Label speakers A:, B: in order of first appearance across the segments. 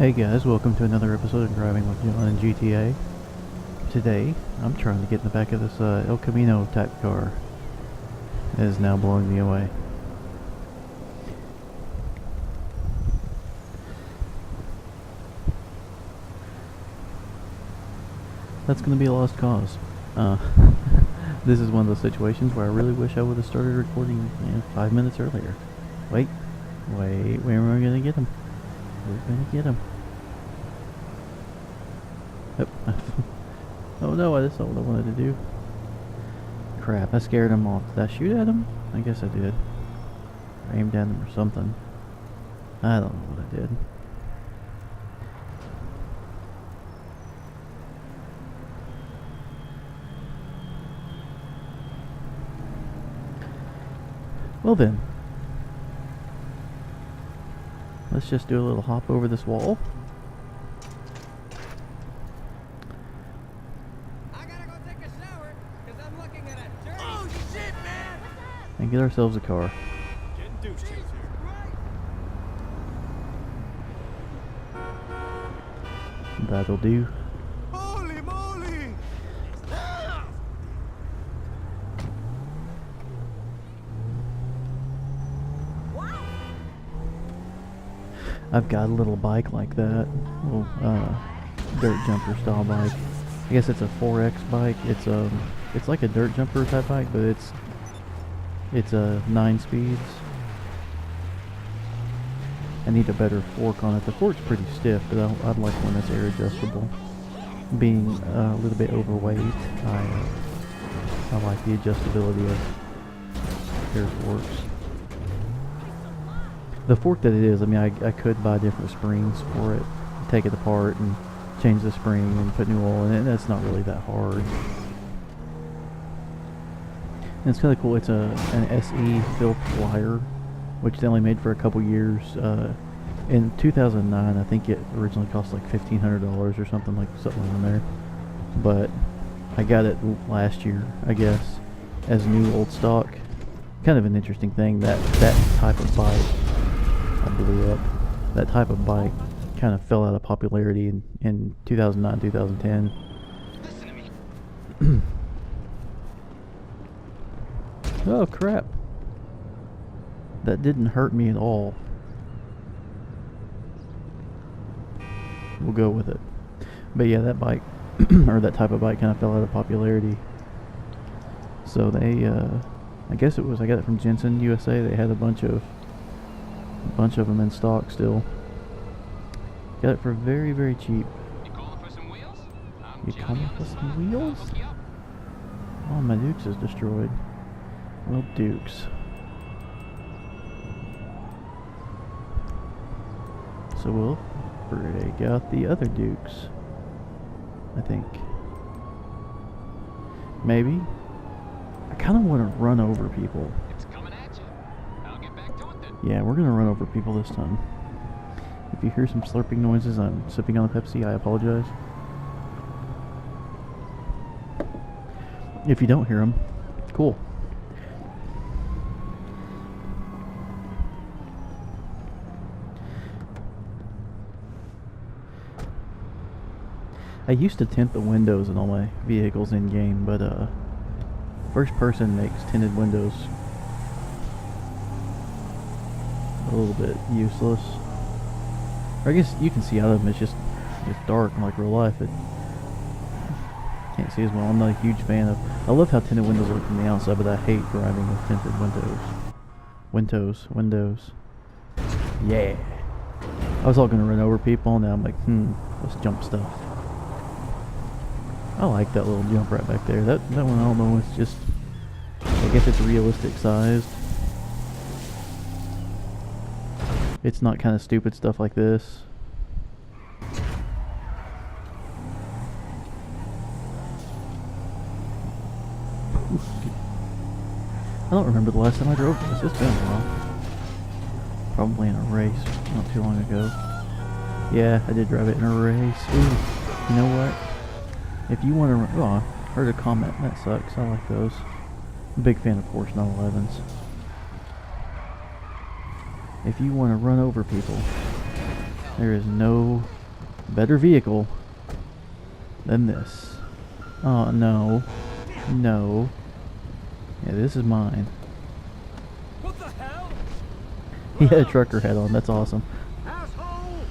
A: Hey guys, welcome to another episode of Driving with John in GTA. Today, I'm trying to get in the back of this El Camino type car. It is now blowing me away. That's going to be a lost cause. This is one of those situations where I really wish I would have started recording 5 minutes earlier. Wait, where am I going to get him? We're going to get him. Yep. Oh no, that's not what I wanted to do. Crap, I scared him off. Did I shoot at him? I guess I did. Or aimed at him or something. I don't know what I did. Well then. Let's just do a little hop over this wall. And get ourselves a car. That'll do.
B: Holy moly!
A: I've got a little bike like that. Little dirt jumper style bike. I guess it's a 4X bike. It's like a dirt jumper type bike, but it's 9 speeds. I need a better fork on it. The fork's pretty stiff, but I'd like one that's air adjustable. Being a little bit overweight, I like the adjustability of air forks. The fork that it is, I mean, I could buy different springs for it, take it apart and change the spring and put new oil in it, and that's not really that hard. And it's kind of cool. It's an SE Phil Flyer, which they only made for a couple years. In 2009, I think it originally cost like $1,500 or something around there. But I got it last year, I guess, as new old stock. Kind of an interesting thing that type of bike, I blew up. That type of bike kind of fell out of popularity in 2009, 2010. Oh crap. That didn't hurt me at all. We'll go with it. But yeah, that bike, or that type of bike kind of fell out of popularity. So they, I guess I got it from Jensen USA. They had a bunch of them in stock still. Got it for very, very cheap.
C: You calling for some wheels?
A: You calling for some wheels? Oh, my Dukes is destroyed. Well, Dukes. So we'll break out the other Dukes, I think. Maybe. I kind of want to run over people.
C: It's coming at you. I'll get back to it then.
A: Yeah, we're going to run over people this time. If you hear some slurping noises, I'm sipping on a Pepsi. I apologize. If you don't hear them, cool. I used to tint the windows in all my vehicles in game, but first person makes tinted windows a little bit useless. Or I guess you can see out of them. It's dark like real life. It can't see as well. I'm not a huge fan of. I love how tinted windows look from the outside, but I hate driving with tinted windows. Yeah. I was all gonna run over people, and now I'm like, let's jump stuff. I like that little jump right back there. That one, I don't know, it's just, I guess it's realistic sized. It's not kind of stupid stuff like this. I don't remember the last time I drove this. It's been a while. Probably in a race not too long ago. Yeah, I did drive it in a race. Ooh, you know what? If you want to, I heard a comment. That sucks. I like those. I'm a big fan of Porsche 911s. If you want to run over people, There is no better vehicle than this. Oh, no. No. Yeah, this is mine.
B: What the hell?
A: He had a trucker hat on. That's awesome.
B: Asshole!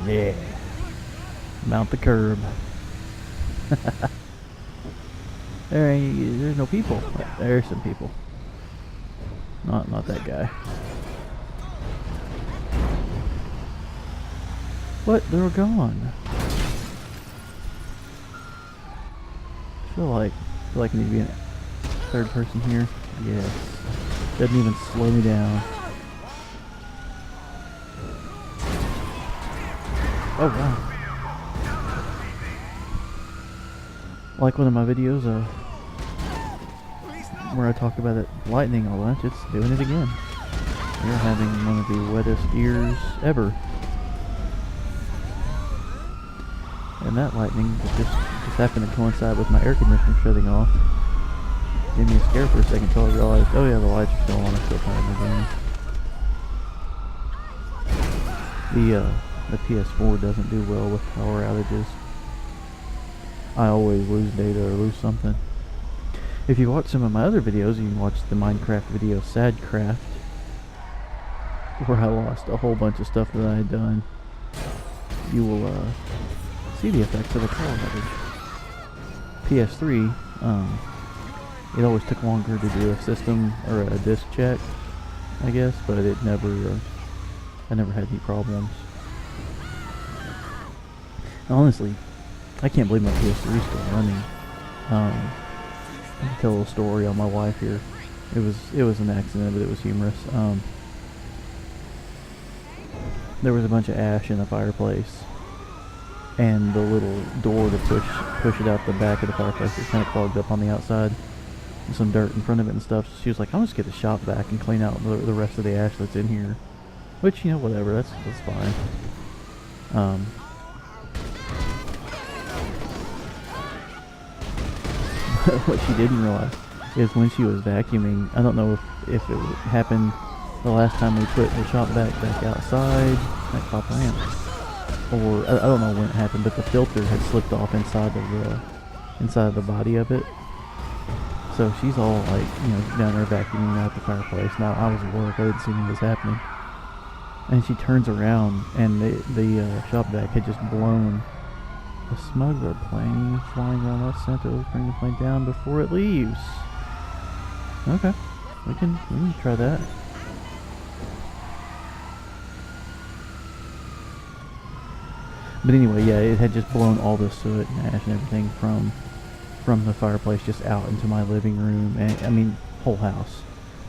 A: Yeah. Mount the curb. There's no people. There's some people. Not that guy. What? They're gone. I feel like I need to be in third person here. Yes. Doesn't even slow me down. Oh wow. Like one of my videos where I talk about it lightning a bunch, it's doing it again. We're having one of the wettest years ever. And that lightning just happened to coincide with my air conditioner shutting off. Gave me a scare for a second until I realized, oh yeah, the lights are still on, I'm still playing the game. The PS4 doesn't do well with power outages. I always lose data or lose something. If you watch some of my other videos, you can watch the Minecraft video Sadcraft, where I lost a whole bunch of stuff that I had done. You will see the effects of a power outage. PS3, it always took longer to do a system or a disk check, I guess, but it never, I never had any problems. Honestly, I can't believe my PS3 is still running. I can tell a little story on my wife here. It was an accident, but it was humorous. There was a bunch of ash in the fireplace, and the little door to push it out the back of the fireplace is kind of clogged up on the outside. And some dirt in front of it and stuff. So she was like, "I'm just get the shop vac and clean out the rest of the ash that's in here," which, you know, whatever. That's fine. What she didn't realize is when she was vacuuming, I don't know if it happened the last time we put the shop vac back outside, that cop lamp, or I don't know when it happened, but the filter had slipped off inside of the body of it. So she's all like, you know, down there vacuuming out the fireplace. Now I was at work, I didn't see any of this happening, and she turns around and the shop vac had just blown. A smuggler plane flying around Los Santos, bring the plane down before it leaves. Okay, we can try that. But anyway, yeah, it had just blown all the soot and ash and everything from the fireplace just out into my living room, and I mean whole house,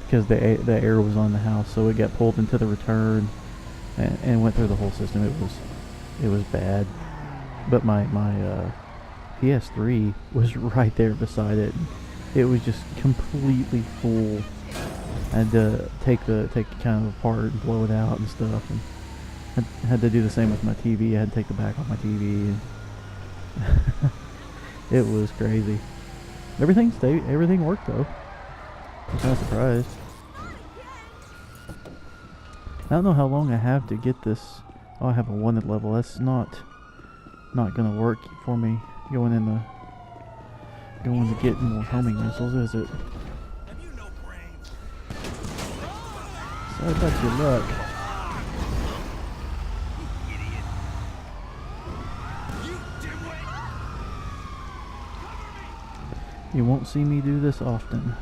A: because the air was on the house, so it got pulled into the return and went through the whole system. It was bad. But my PS3 was right there beside it. It was just completely full. I had to take it kind of apart and blow it out and stuff, and had to do the same with my TV. I had to take the back off my TV. And it was crazy. Everything worked though. I'm kind of surprised. I don't know how long I have to get this. Oh, I have a 1 level. That's not gonna work for me going to get more homing missiles, is it? Sorry about your luck. You won't see me do this often.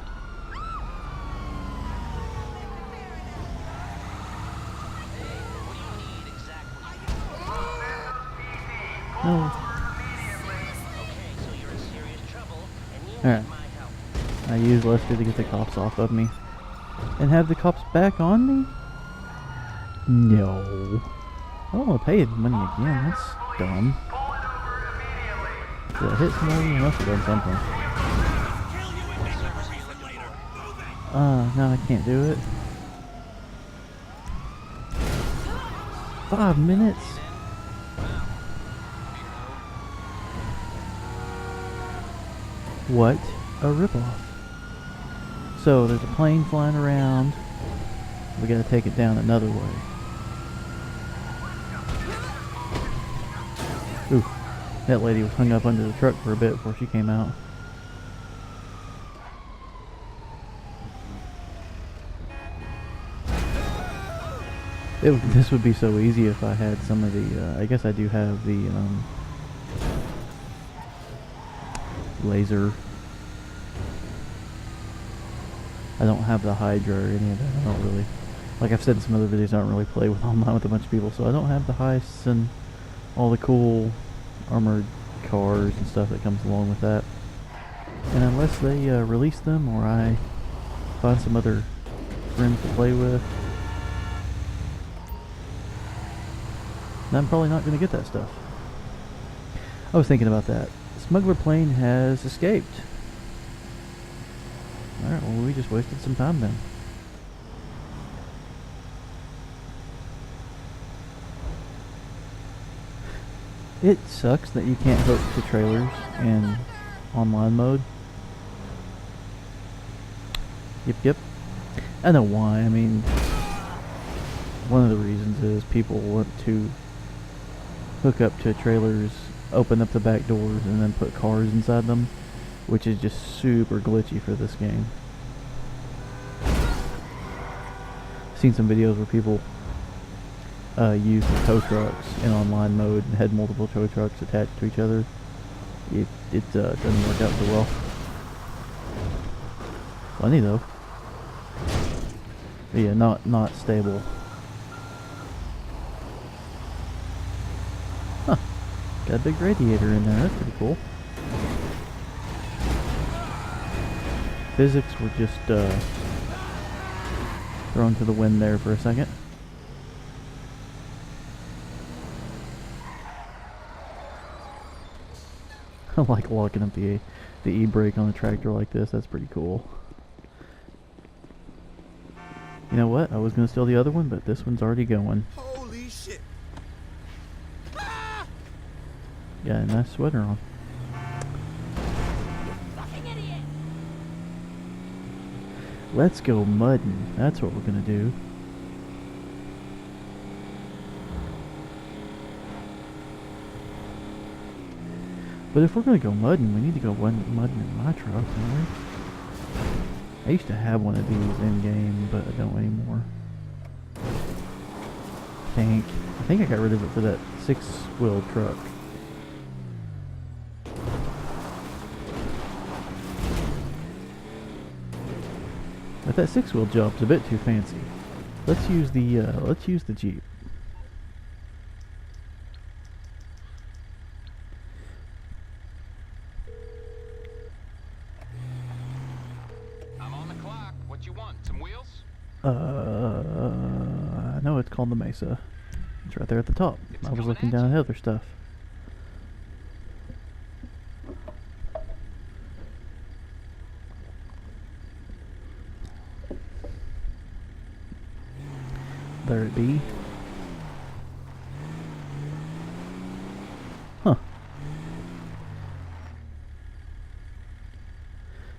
A: No. Alright. I use Lester to get the cops off of me. And have the cops back on me? No. I don't want to pay the money again. That's dumb. Did I hit somebody? I must have done something. No, I can't do it. 5 minutes? What a ripoff. So there's a plane flying around. We gotta take it down another way. That lady was hung up under the truck for a bit before she came out. This would be so easy if I had some of the, I guess I do have the, laser. I don't have the Hydra or any of that. I don't really, like I've said in some other videos, I don't really play with online with a bunch of people, so I don't have the heists and all the cool armored cars and stuff that comes along with that. And unless they release them or I find some other friends to play with, I'm probably not going to get that stuff. I was thinking about that. The smuggler plane has escaped. Alright, well we just wasted some time then. It sucks that you can't hook to trailers in online mode. Yep. I know why. I mean, one of the reasons is people want to hook up to trailers, open up the back doors, and then put cars inside them, which is just super glitchy for this game. I've seen some videos where people use the tow trucks in online mode and had multiple tow trucks attached to each other. It doesn't work out so well. Funny though. But yeah, not stable. Huh. Got a big radiator in there, that's pretty cool. Physics were just thrown to the wind there for a second. I like locking up the e-brake on a tractor like this. That's pretty cool. You know what? I was gonna steal the other one, but this one's already going.
B: Holy shit!
A: Got a nice sweater on.
D: Fucking idiot!
A: Let's go mudding. That's what we're gonna do. But if we're gonna go mudding, we need to go mudding in my truck, don't we? I used to have one of these in game, but I don't anymore. I think I got rid of it for that 6-wheel truck. But that 6-wheel job's a bit too fancy. Let's use the Jeep.
C: I'm on the clock. What you want? Some wheels?
A: I know it's called the Mesa. It's right there at the top.
C: It's
A: I was
C: coming
A: looking
C: at
A: down
C: you.
A: at other stuff. There it be. Huh.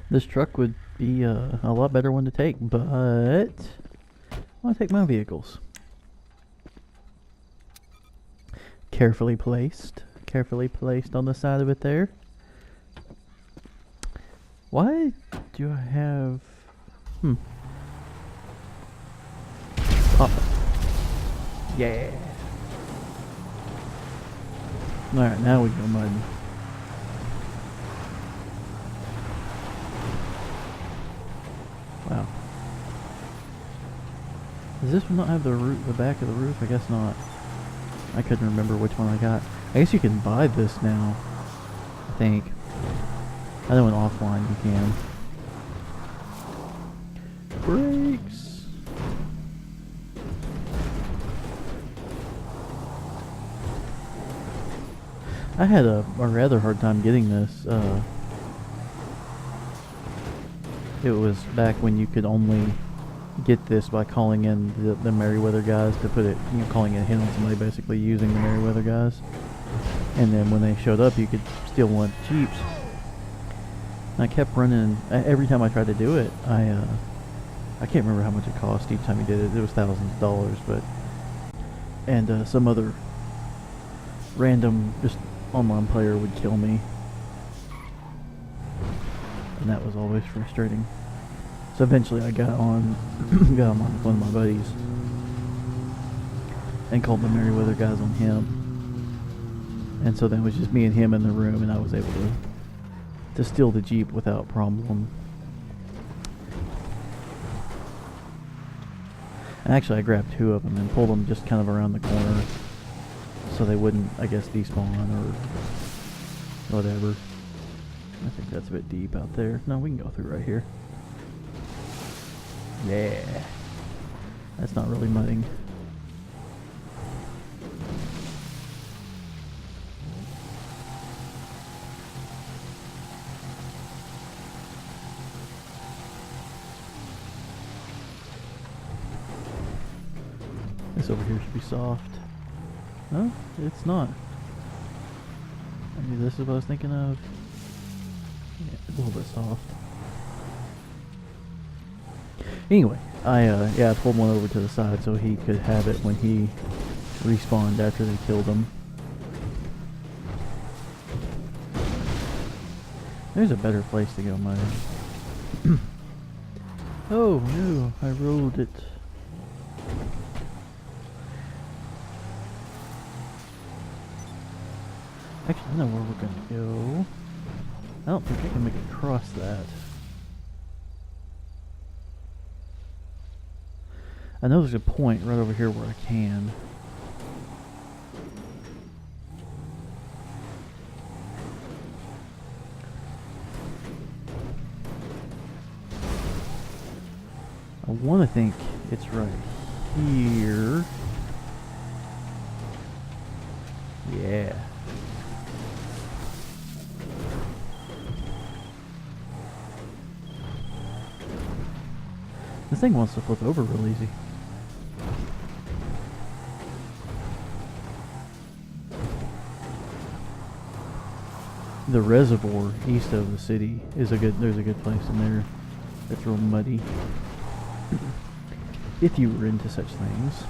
A: This truck would be a lot better one to take, but I want to take my vehicles. Carefully placed on the side of it there. Why do I have... Pop. Yeah. Alright, now we go mudding. Wow. Does this one not have the back of the roof? I guess not. I couldn't remember which one I got. I guess you can buy this now, I think. I know in offline you can. Brakes! I had a rather hard time getting this. It was back when you could only get this by calling in the Merryweather guys to put it, calling it in on somebody, basically using the Merryweather guys. And then when they showed up, you could steal one of the Jeeps. And I kept running. Every time I tried to do it, I can't remember how much it cost each time you did it. It was thousands of dollars, but... And some other random, just online player would kill me. And that was always frustrating. So eventually I got on got on with one of my buddies and called the Merryweather guys on him. And so then it was just me and him in the room, and I was able to steal the Jeep without problem. And actually I grabbed 2 of them and pulled them just kind of around the corner so they wouldn't, I guess, despawn or whatever. I think that's a bit deep out there. No, we can go through right here. Yeah. That's not really mudding. This over here should be soft. No, it's not. Maybe this is what I was thinking of. Yeah, it's a little bit soft. Anyway, I pulled one over to the side so he could have it when he respawned after they killed him. There's a better place to go, Muddy. Oh no, I rolled it. Actually, I know where we're gonna go. I don't think I can make it across that. I know there's a point right over here where I can. I want to think it's right here. Yeah. This thing wants to flip over real easy. The reservoir east of the city is there's a good place in there. It's real muddy. If you were into such things.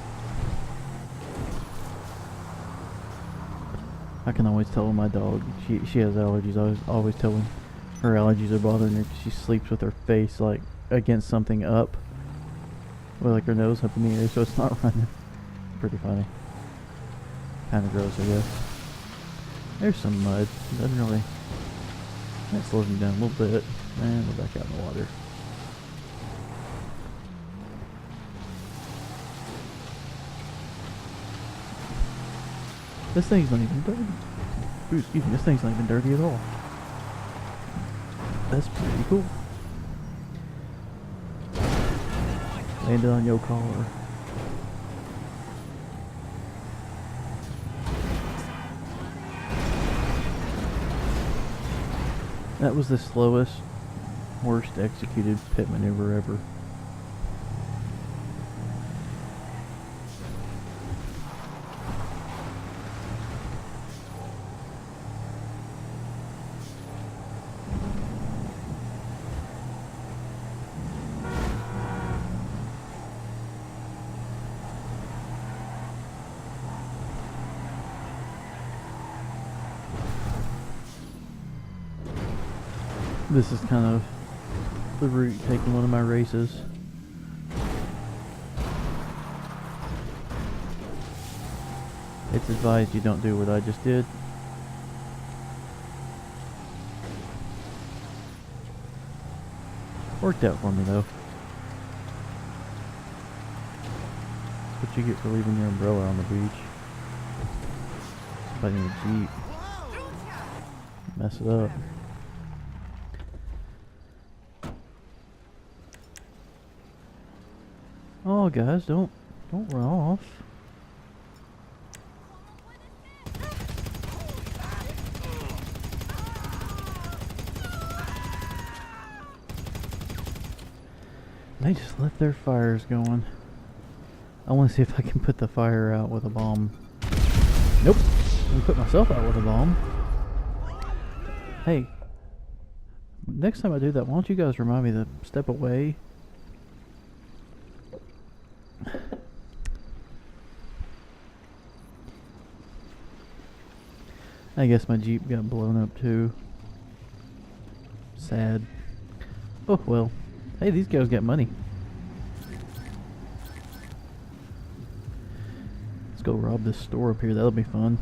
A: I can always tell when my dog, she has allergies. I always tell when her allergies are bothering her 'cause she sleeps with her face like against something up. With like her nose up in the air so it's not running. Pretty funny. Kinda gross, I guess. There's some mud. Doesn't really... That slows me down a little bit. And we're back out in the water. This thing's not even dirty. Ooh, excuse me, this thing's not even dirty at all. That's pretty cool. Landed on your collar. That was the slowest, worst executed pit maneuver ever. This is kind of the route taking one of my races. It's advised you don't do what I just did. Worked out for me though. That's what you get for leaving your umbrella on the beach. Somebody in a Jeep. Mess it up. Oh, guys, don't run off. They just left their fires going. I want to see if I can put the fire out with a bomb. Nope. I'm gonna put myself out with a bomb. Hey, next time I do that, why don't you guys remind me to step away? I guess my Jeep got blown up too. Sad. Oh well. Hey, these guys got money. Let's go rob this store up here. That'll be fun.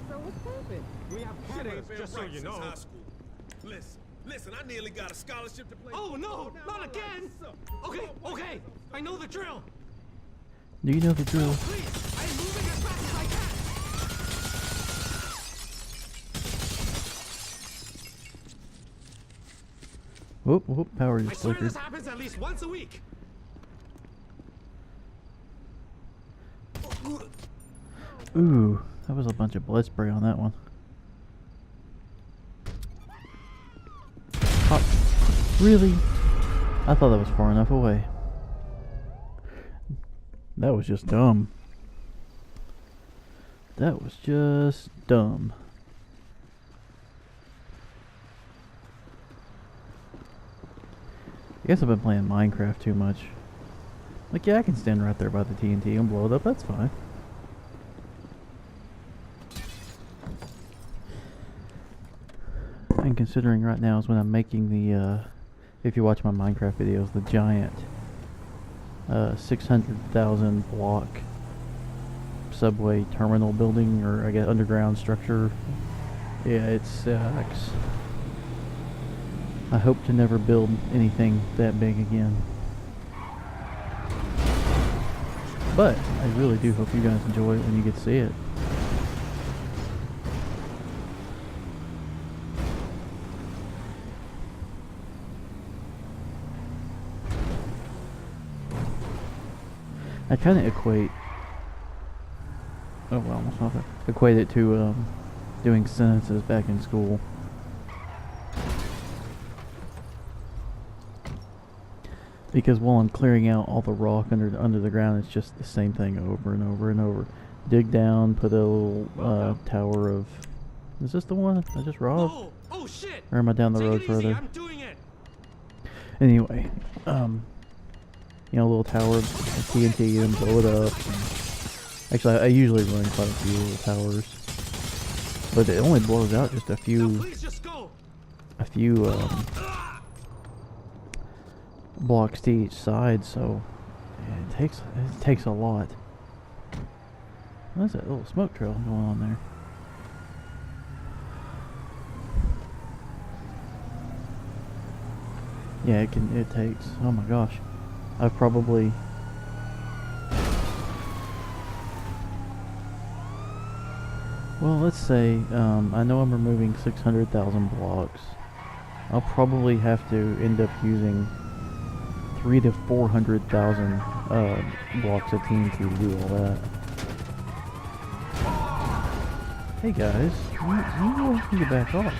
B: So what's poppin'? We have
D: Shit
B: cameras,
D: ain't been
B: just so
D: right
B: you
D: since
B: know.
D: high school. Listen, I nearly got a scholarship to play.
B: Oh no, not again! Okay, okay, I know the drill.
A: Do you know the drill?
B: Please, I'm moving as fast as I can.
A: Whoop, whoop, power
B: I
A: just
B: swear
A: flickered.
B: this happens at least once a week.
A: Ooh, that was a bunch of blood spray on that one. Oh, really? I thought that was far enough away. That was just dumb. That was just dumb. I guess I've been playing Minecraft too much. Like, yeah, I can stand right there by the TNT and blow it up. That's fine. And considering right now is when I'm making the, if you watch my Minecraft videos, the giant 600,000 block subway terminal building, or I guess underground structure. Yeah, it sucks. I hope to never build anything that big again. But I really do hope you guys enjoy it when you get to see it. I kind of equate. Oh well, almost nothing. Equate it to doing sentences back in school. Because while I'm clearing out all the rock under the ground, it's just the same thing over and over and over. Dig down, put a little tower of. Is this the one I just robbed?
B: Oh, oh shit!
A: Or am I down the
B: Take
A: road
B: it easy,
A: further?
B: I'm doing it.
A: Anyway, you know, a little tower of TNT and blow it up. Actually, I usually run quite a few little towers, but it only blows out just a
B: Now
A: few,
B: please just go.
A: blocks to each side. So yeah, it takes a lot. What's that little smoke trail going on there? Yeah, it takes, oh my gosh. I've probably, well, let's say, I know I'm removing 600,000 blocks. I'll probably have to end up using 300,000 to 400,000 blocks of TNT to do all that. Hey guys, you need to back off.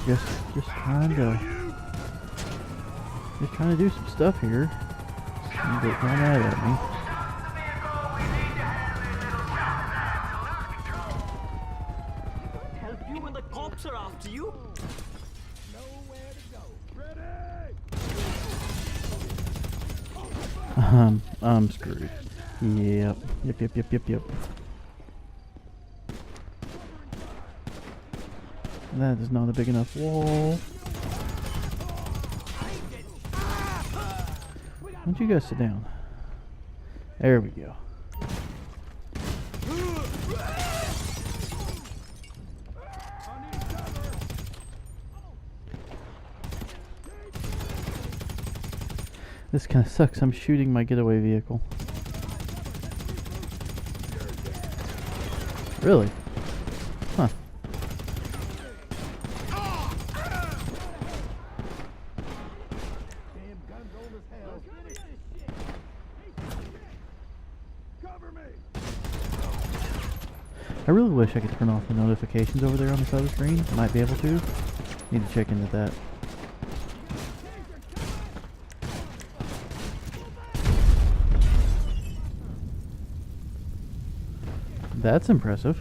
A: Just trying to do some stuff here. You get right mad at me.
E: Help you when the cops are after you?
A: I'm screwed. Yep. That is not a big enough wall. Why don't you guys sit down? There we go. This kind of sucks. I'm shooting my getaway vehicle. Really? Huh. I really wish I could turn off the notifications over there on the side of the screen. I might be able to. Need to check into that. That's impressive.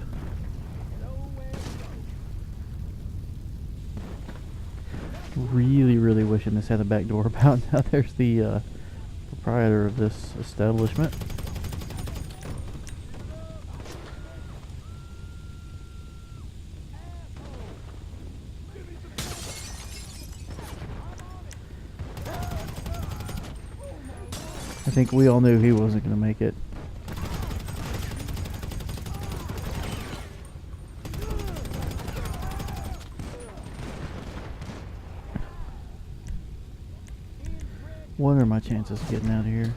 A: really, really wishing this had a back door about. Now there's the proprietor of this establishment. I think we all knew he wasn't going to make it. What are my chances of getting out of here?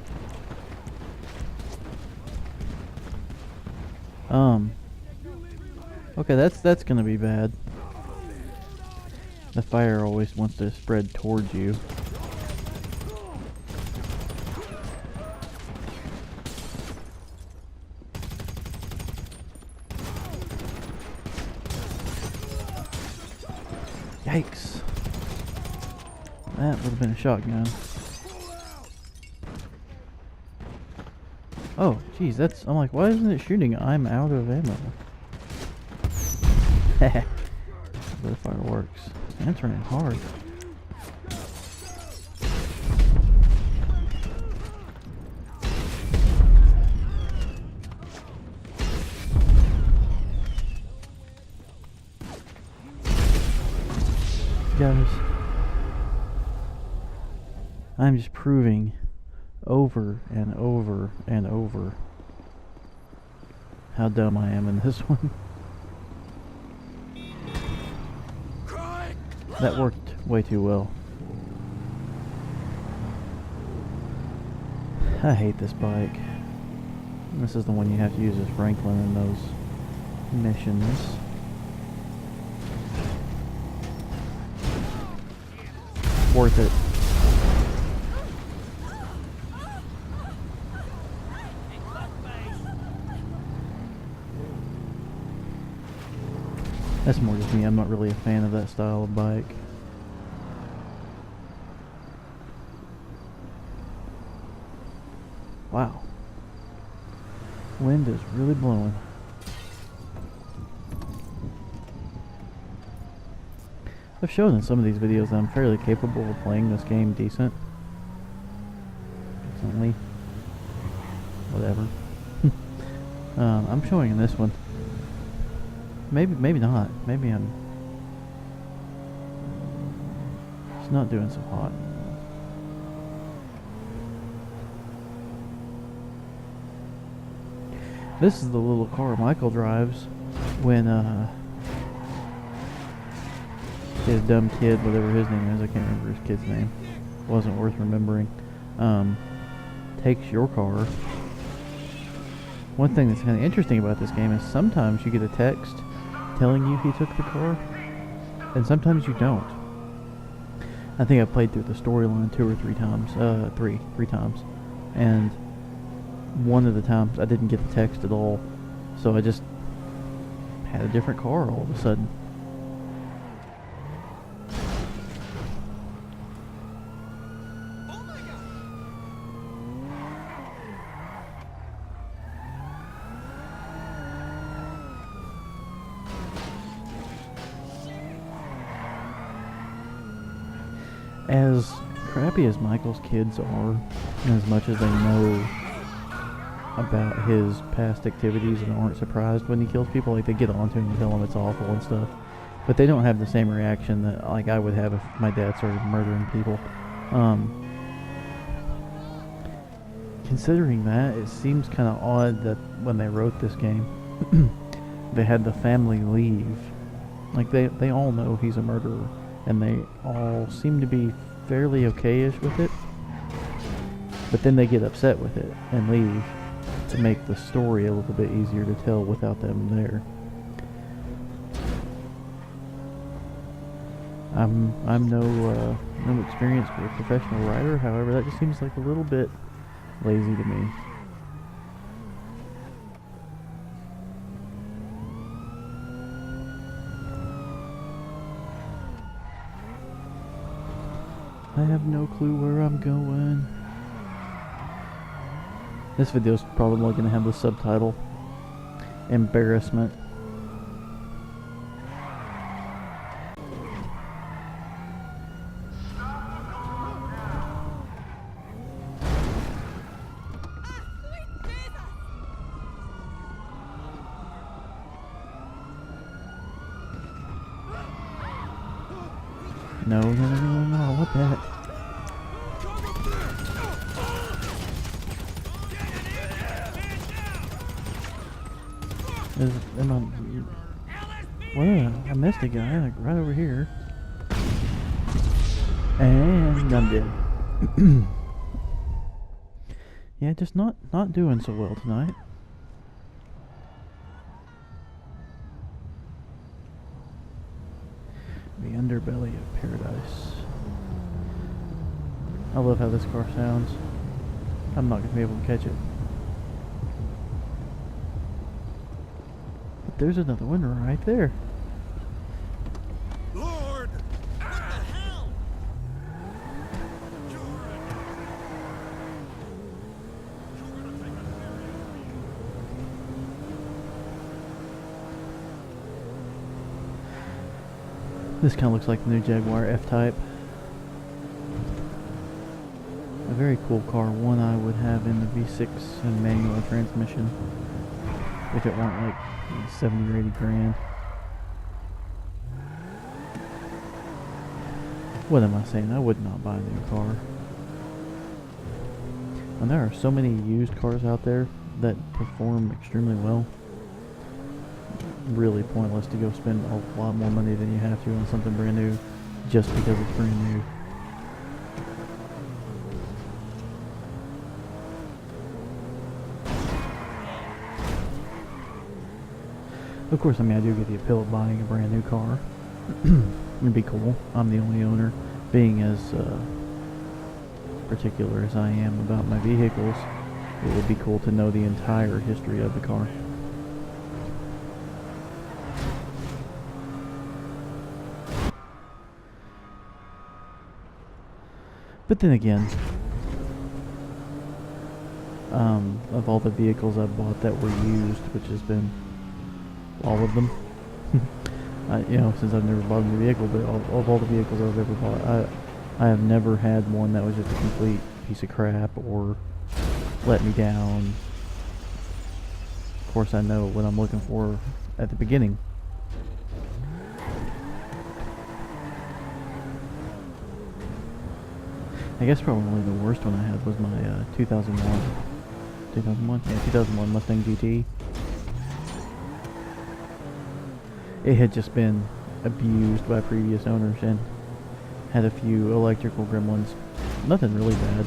A: Okay, that's gonna be bad. The fire always wants to spread towards you. Yikes. That would have been a shotgun. Oh, geez, I'm like, why isn't it shooting? I'm out of ammo. Heh. The fireworks. Man, it's running hard. Guys, I'm just proving over and over and over how dumb I am in this one. That worked way too well. I hate this bike. This is the one you have to use as Franklin in those missions. Worth it. That's more just me. I'm not really a fan of that style of bike. Wow. Wind is really blowing. I've shown in some of these videos that I'm fairly capable of playing this game decent. Decently. Whatever. I'm showing in this one. Maybe not. Maybe I'm just not doing so hot. This is the little car Michael drives when his dumb kid, whatever his name is, I can't remember his kid's name. Wasn't worth remembering. Takes your car. One thing that's kind of interesting about this game is sometimes you get a text telling you he took the car, and sometimes you don't. I think I played through the storyline 2 or 3 times, three times, and one of the times I didn't get the text at all, so I just had a different car all of a sudden. As crappy as Michael's kids are, and as much as they know about his past activities and aren't surprised when he kills people, like they get onto him and tell him it's awful and stuff, but they don't have the same reaction that like I would have if my dad started murdering people. Considering that, it seems kind of odd that when they wrote this game, they had the family leave. Like they all know he's a murderer, and they all seem to be fairly okay-ish with it, but then they get upset with it and leave to make the story a little bit easier to tell without them there. I'm no experienced professional writer, however, that just seems like a little bit lazy to me. I have no clue where I'm going. This video's probably going to have the subtitle embarrassment. No, no, no, no, no, no, what the heck? Am I... Well, I missed a guy, like, right over here. And I'm dead. Yeah, just not doing so well tonight. The underbelly of paradise. I love how this car sounds. I'm not going to be able to catch it. But there's another one right there.
D: Lord! What the hell?
A: This kind of looks like the new Jaguar F-Type. A very cool car, one I would have in the V6 and manual transmission if it weren't like 70 or 80 grand. What am I saying? I would not buy a new car. And there are so many used cars out there that perform extremely well. Really pointless to go spend a lot more money than you have to on something brand new just because it's brand new. Of course, I mean, I do get the appeal of buying a brand new car. It'd be cool. I'm the only owner. Being as particular as I am about my vehicles, it would be cool to know the entire history of the car. But then again, of all the vehicles I've bought that were used, which has been all of them, you know, since I've never bought a new vehicle, but of all the vehicles I've ever bought, I have never had one that was just a complete piece of crap or let me down. Of course, I know what I'm looking for at the beginning. I guess probably the worst one I had was my 2001 Mustang GT. It had just been abused by previous owners and had a few electrical gremlins. Nothing really bad.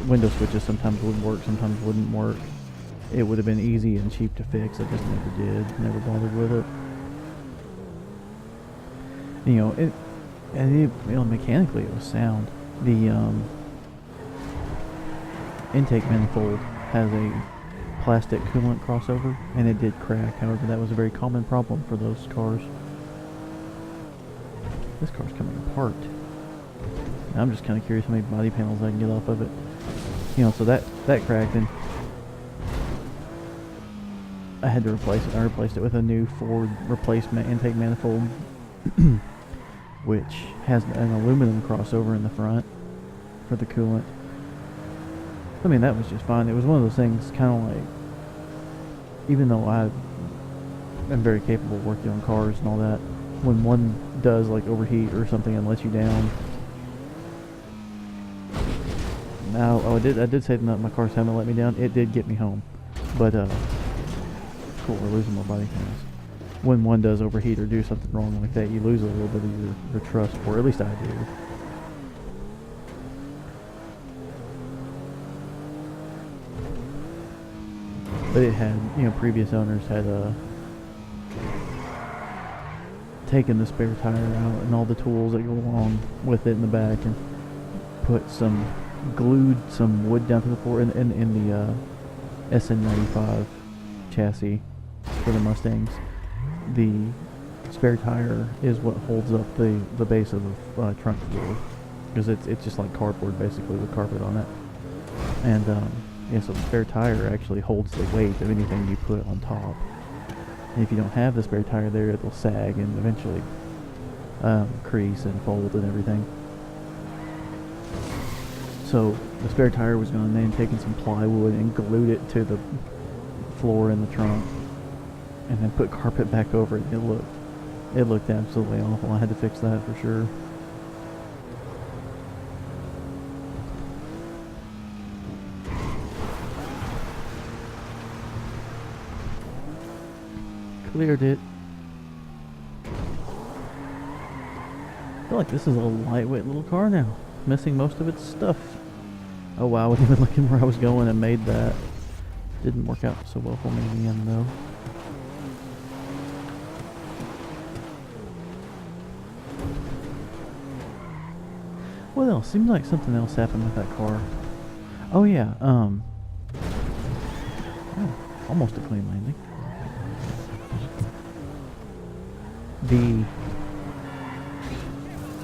A: Window switches sometimes would work, sometimes wouldn't work. It would have been easy and cheap to fix. I just never did. Never bothered with it. You know, mechanically it was sound. The intake manifold has a plastic coolant crossover, and it did crack. However, that was a very common problem for those cars. This car's coming apart. I'm just kind of curious how many body panels I can get off of it. You know, so that cracked, and I had to replace it. I replaced it with a new Ford replacement intake manifold, which has an aluminum crossover in the front for the coolant. I mean, that was just fine. It was one of those things, kind of like, even though I am very capable of working on cars and all that, when one does like overheat or something and lets you down. Now, I did say that my car's haven't let me down. It did get me home, but cool, we're losing more body panels. When one does overheat or do something wrong like that, you lose a little bit of your trust for it. At least I do. But it had, you know, previous owners had taken the spare tire out and all the tools that go along with it in the back and glued some wood down to the floor in the SN95 chassis for the Mustangs. The spare tire is what holds up the base of the trunk floor, because it's just like cardboard basically with carpet on it. And yeah, so the spare tire actually holds the weight of anything you put on top. And if you don't have the spare tire there, it'll sag and eventually crease and fold and everything. So the spare tire was gone, and taken some plywood and glued it to the floor in the trunk, and then put carpet back over it. It looked absolutely awful. I had to fix that for sure. Cleared it. I feel like this is a lightweight little car now. Missing most of its stuff. Oh wow, I wasn't even looking where I was going and made that. Didn't work out so well for me in the end though. What else? Seems like something else happened with that car. Oh yeah, oh, almost a clean landing.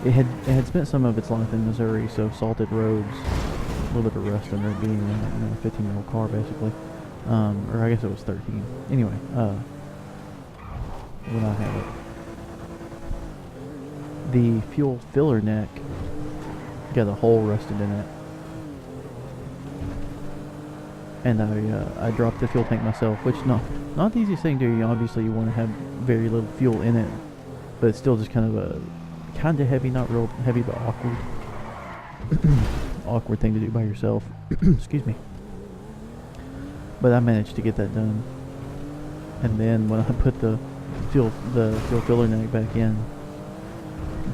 A: It had spent some of its life in Missouri, so salted roads, a little bit of rust in there, being a 15-year-old car basically, or I guess it was 13. Anyway, when I had it, the fuel filler neck got a hole rusted in it, and I dropped the fuel tank myself, which not the easiest thing to do. Obviously, you want to have very little fuel in it, but it's still just kind of heavy, not real heavy, but awkward. Awkward thing to do by yourself. Excuse me. But I managed to get that done. And then when I put the fuel filler neck back in,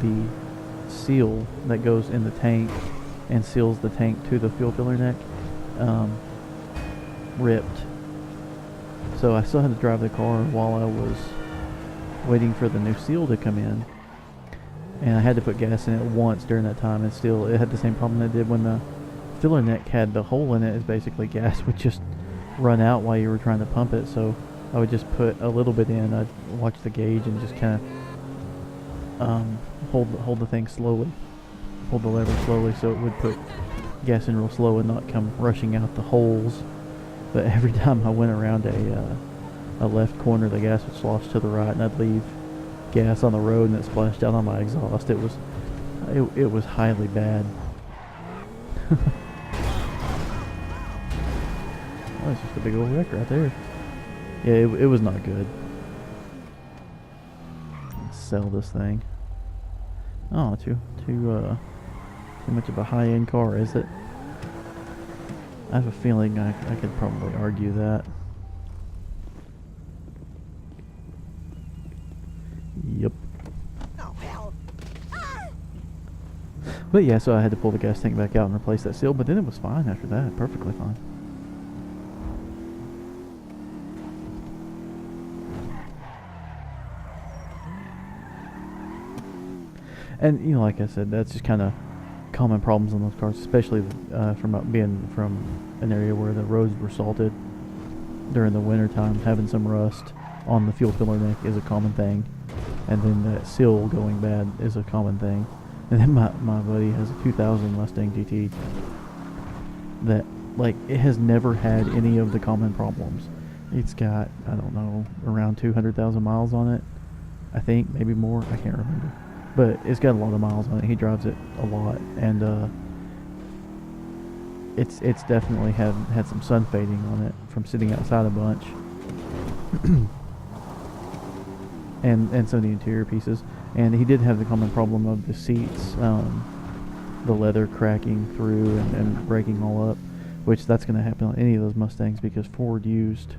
A: the seal that goes in the tank and seals the tank to the fuel filler neck ripped. So I still had to drive the car while I was waiting for the new seal to come in. And I had to put gas in it once during that time, and still it had the same problem it did when the filler neck had the hole in it. Is basically gas would just run out while you were trying to pump it. So I would just put a little bit in. I'd watch the gauge and just kind of hold the thing slowly, hold the lever slowly, so it would put gas in real slow and not come rushing out the holes. But every time I went around a left corner, the gas would slosh to the right, and I'd leave gas on the road, and it splashed out on my exhaust. It was highly bad. Oh, it's just a big old wreck right there. Yeah, it was not good. Let's sell this thing. Oh, too much of a high-end car, is it? I have a feeling I could probably argue that. Yep.
E: Oh, hell.
A: But yeah, so I had to pull the gas tank back out and replace that seal, but then it was fine after that, perfectly fine. And, you know, like I said, that's just kind of common problems on those cars, especially from being from an area where the roads were salted during the winter time. Having some rust on the fuel filler neck is a common thing, and then that seal going bad is a common thing. And then my buddy has a 2000 Mustang GT that, like, it has never had any of the common problems. It's got, I don't know, around 200,000 miles on it, I think, maybe more, I can't remember. But it's got a lot of miles on it. He drives it a lot, and it's definitely had some sun fading on it from sitting outside a bunch, and some of the interior pieces. And he did have the common problem of the seats, the leather cracking through and breaking all up, which that's going to happen on any of those Mustangs because Ford used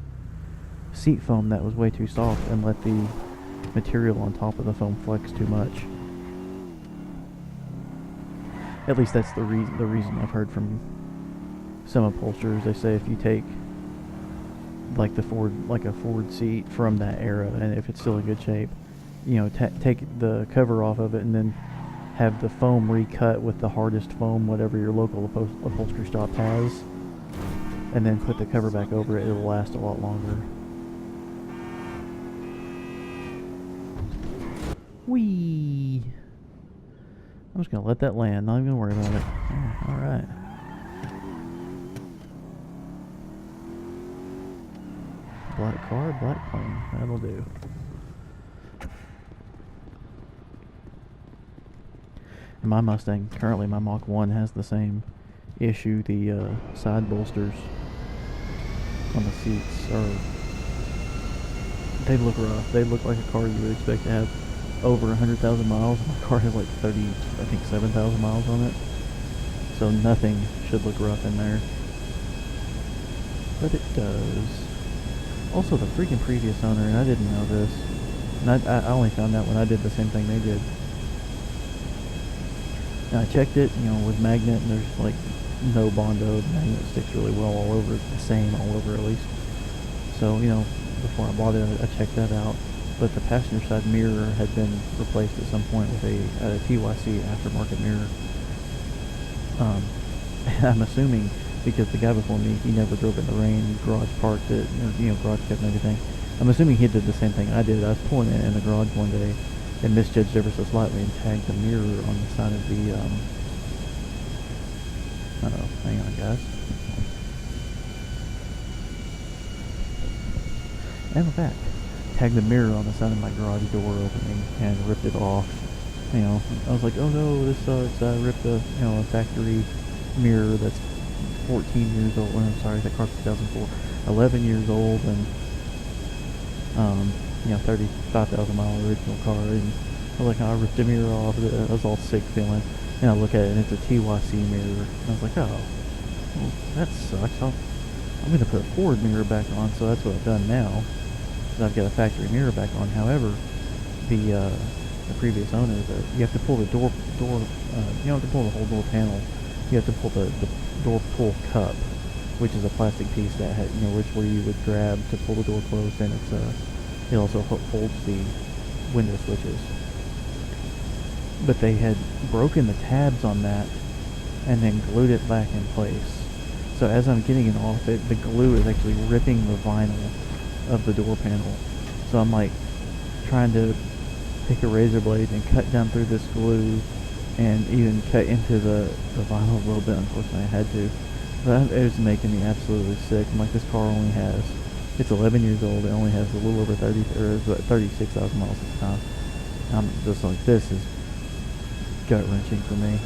A: seat foam that was way too soft and let the material on top of the foam flex too much. At least that's the reason I've heard from some upholsterers. They say if you take like a Ford seat from that era, and if it's still in good shape, you know, take the cover off of it and then have the foam recut with the hardest foam, whatever your local upholstery shop has, and then put the cover back over it. It'll last a lot longer. Whee! I'm just gonna let that land, not even gonna worry about it. Oh, alright. Black car, black plane. That'll do. And my Mustang, currently my Mach 1, has the same issue. The side bolsters on the seats they look rough. They look like a car you would expect to have over 100,000 miles. My car has like 7,000 miles on it. So nothing should look rough in there. But it does. Also, the freaking previous owner, and I didn't know this, and I only found out when I did the same thing they did. And I checked it, you know, with magnet, and there's like no Bondo. The magnet sticks really well all over, the same all over at least. So, you know, before I bought it, I checked that out. But the passenger side mirror had been replaced at some point with a TYC aftermarket mirror. And I'm assuming, because the guy before me, he never drove in the rain, garage parked it, or, you know, garage kept and everything. I'm assuming he did the same thing I did. I was pulling it in the garage one day and misjudged ever so slightly and tagged the mirror on the side of the, hang on guys. And we're back. Tagged the mirror on the side of my garage door opening and ripped it off. You know, I was like, oh no, this sucks. I ripped a factory mirror that's 14 years old. I'm sorry, that car's 2004. 11 years old, and 35,000 mile original car. And I was like, oh, I ripped the mirror off. I was all sick feeling. And I look at it, and it's a TYC mirror. And I was like, oh, well, that sucks. I'm going to put a Ford mirror back on, so that's what I've done now. I've got a factory mirror back on. However, the previous owner, you have to pull the door. You don't have to pull the whole door panel. You have to pull the door pull cup, which is a plastic piece that which where you would grab to pull the door closed, and it also holds the window switches. But they had broken the tabs on that and then glued it back in place. So as I'm getting it off, the glue is actually ripping the vinyl of the door panel. So I'm like trying to take a razor blade and cut down through this glue and even cut into the vinyl a little bit. Unfortunately I had to, but it was making me absolutely sick. I'm like, this car only has, it's 11 years old, it only has a little over 36,000 miles at the time. I'm just like, this is gut wrenching for me,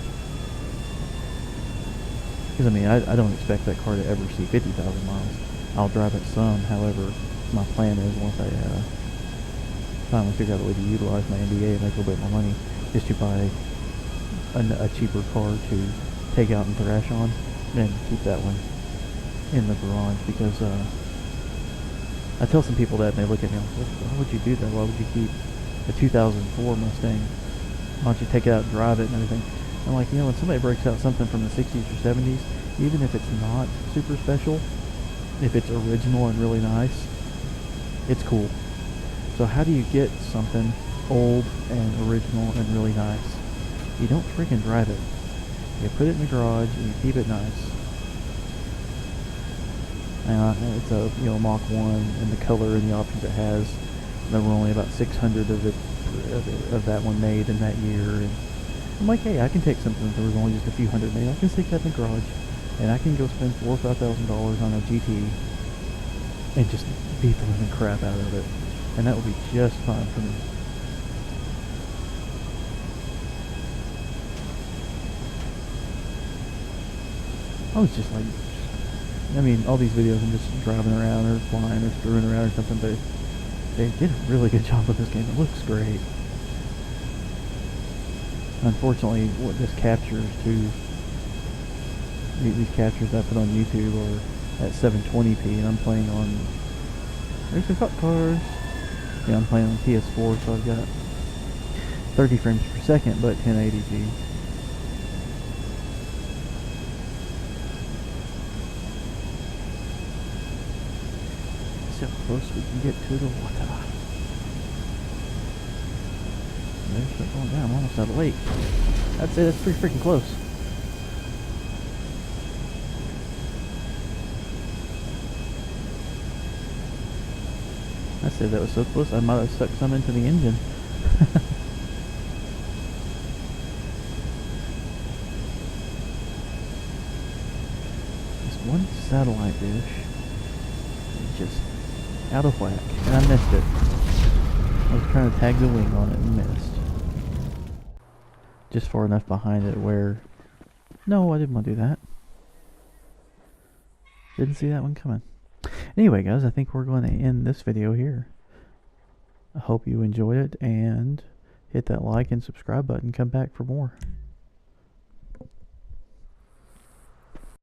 A: because I mean, I don't expect that car to ever see 50,000 miles. I'll drive it some. However, my plan is, once I finally figure out a way to utilize my NDA and make a little bit more money, is to buy a cheaper car to take out and thrash on, and keep that one in the garage. Because I tell some people that, and they look at me like, why would you do that? Why would you keep a 2004 Mustang? Why don't you take it out and drive it and everything? I'm like, when somebody breaks out something from the 60s or 70s, even if it's not super special, if it's original and really nice, it's cool. So how do you get something old and original and really nice? You don't freaking drive it. You put it in the garage and you keep it nice. It's a Mach 1, and the color and the options it has, there were only about 600 of that one made in that year. And I'm like, hey, I can take something that there was only just a few hundred made. I can stick that in the garage, and I can go spend $4,000 or $5,000 on a GT and just beat the living crap out of it, and that would be just fine for me. I was just like, I mean, all these videos I'm just driving around or flying or screwing around or something, but they did a really good job with this game. It looks great. Unfortunately, what this captures to, these captures I put on YouTube are at 720p, and I'm playing on, there's a cop cars. Yeah, I'm playing on PS4, so I've got 30 frames per second, but 1080p. See how close we can get to the water. There's going down. I'm almost at a lake. I'd say that's pretty freaking close. I said that was so close, I might have stuck some into the engine. This one satellite dish is just out of whack, and I missed it. I was trying to tag the wing on it and missed. Just far enough behind it where... No, I didn't want to do that. Didn't see that one coming. Anyway, guys, I think we're going to end this video here. I hope you enjoyed it, and hit that like and subscribe button. Come back for more.